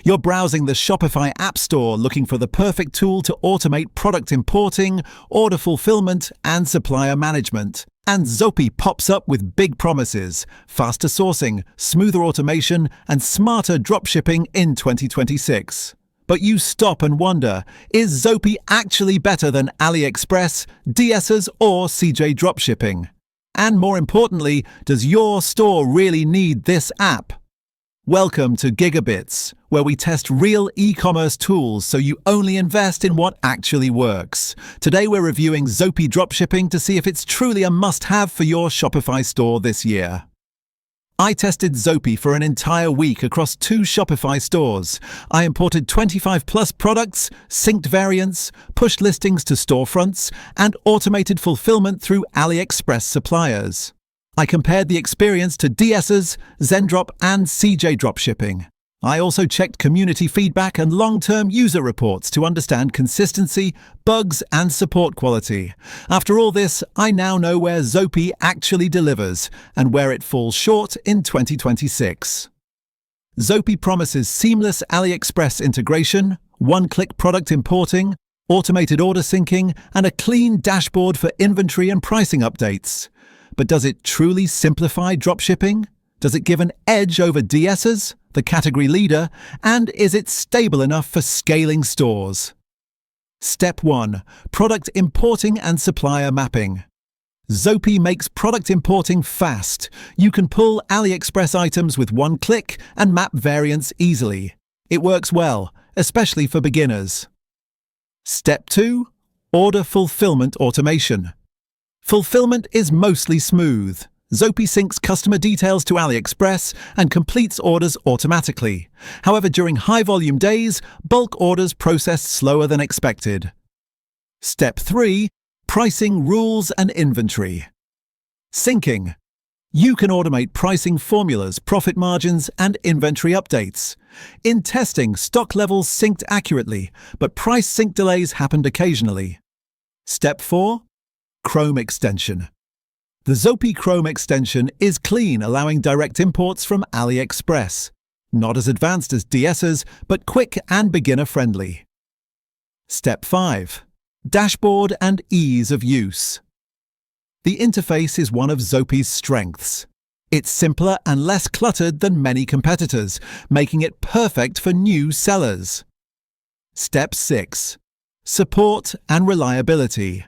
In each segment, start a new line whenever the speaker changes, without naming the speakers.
You're browsing the Shopify App Store looking for the perfect tool to automate product importing, order fulfillment, and supplier management. And Zopi pops up with big promises: faster sourcing, smoother automation, and smarter dropshipping in 2026. But you stop and wonder, is Zopi actually better than AliExpress, DS's, or CJ Dropshipping? And more importantly, does your store really need this app? Welcome to GigaBits, where we test real e-commerce tools so you only invest in what actually works. Today we're reviewing Zopi Dropshipping to see if it's truly a must-have for your Shopify store this year. I tested Zopi for an entire week across 2 Shopify stores. I imported 25 plus products, synced variants, pushed listings to storefronts, and automated fulfillment through AliExpress suppliers. I compared the experience to DS's, Zendrop, and CJ Dropshipping. I also checked community feedback and long-term user reports to understand consistency, bugs, and support quality. After all this, I now know where Zopi actually delivers and where it falls short in 2026. Zopi promises seamless AliExpress integration, one-click product importing, automated order syncing, and a clean dashboard for inventory and pricing updates. But does it truly simplify dropshipping? Does it give an edge over DS's, the category leader, and is it stable enough for scaling stores? Step 1. Product importing and supplier mapping. Zopi makes product importing fast. You can pull AliExpress items with one click and map variants easily. It works well, especially for beginners. Step 2. Order fulfillment automation. Fulfillment is mostly smooth. Zopi syncs customer details to AliExpress and completes orders automatically. However, during high-volume days, bulk orders process slower than expected. Step 3. Pricing rules and inventory. Syncing. You can automate pricing formulas, profit margins, and inventory updates. In testing, stock levels synced accurately, but price sync delays happened occasionally. Step 4. Chrome extension. The Zopi Chrome extension is clean, allowing direct imports from AliExpress. Not as advanced as DS's, but quick and beginner-friendly. Step 5. Dashboard and ease of use. The interface is one of Zopi's strengths. It's simpler and less cluttered than many competitors, making it perfect for new sellers. Step 6. Support and reliability.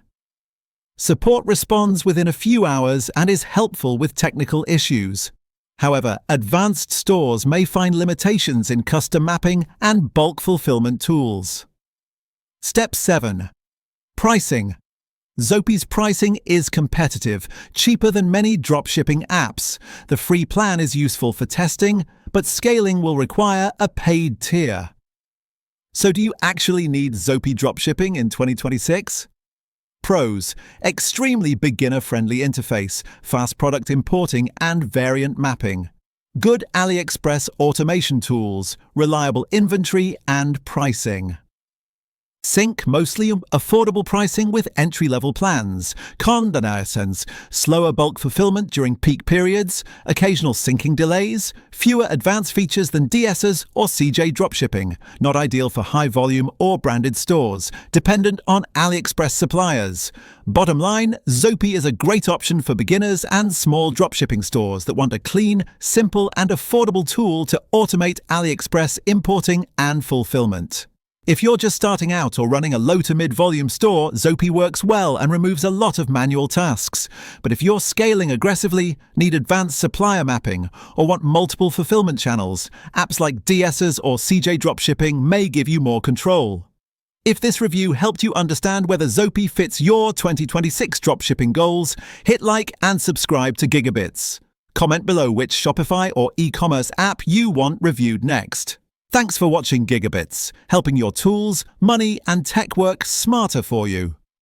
Support responds within a few hours and is helpful with technical issues. However, advanced stores may find limitations in custom mapping and bulk fulfillment tools. Step 7. Pricing. Zopi's pricing is competitive, cheaper than many dropshipping apps. The free plan is useful for testing, but scaling will require a paid tier. So do you actually need Zopi Dropshipping in 2026? Pros: extremely beginner-friendly interface, fast product importing and variant mapping. Good AliExpress automation tools, reliable inventory and pricing. Sync mostly affordable pricing with entry-level plans. Conditions: slower bulk fulfillment during peak periods, occasional syncing delays, fewer advanced features than DS's or CJ Dropshipping, not ideal for high-volume or branded stores, dependent on AliExpress suppliers. Bottom line, Zopi is a great option for beginners and small dropshipping stores that want a clean, simple, and affordable tool to automate AliExpress importing and fulfillment. If you're just starting out or running a low to mid-volume store, Zopi works well and removes a lot of manual tasks. But if you're scaling aggressively, need advanced supplier mapping, or want multiple fulfillment channels, apps like DS's or CJ Dropshipping may give you more control. If this review helped you understand whether Zopi fits your 2026 dropshipping goals, hit like and subscribe to GigaBits. Comment below which Shopify or e-commerce app you want reviewed next. Thanks for watching GigaBits, helping your tools, money, and tech work smarter for you.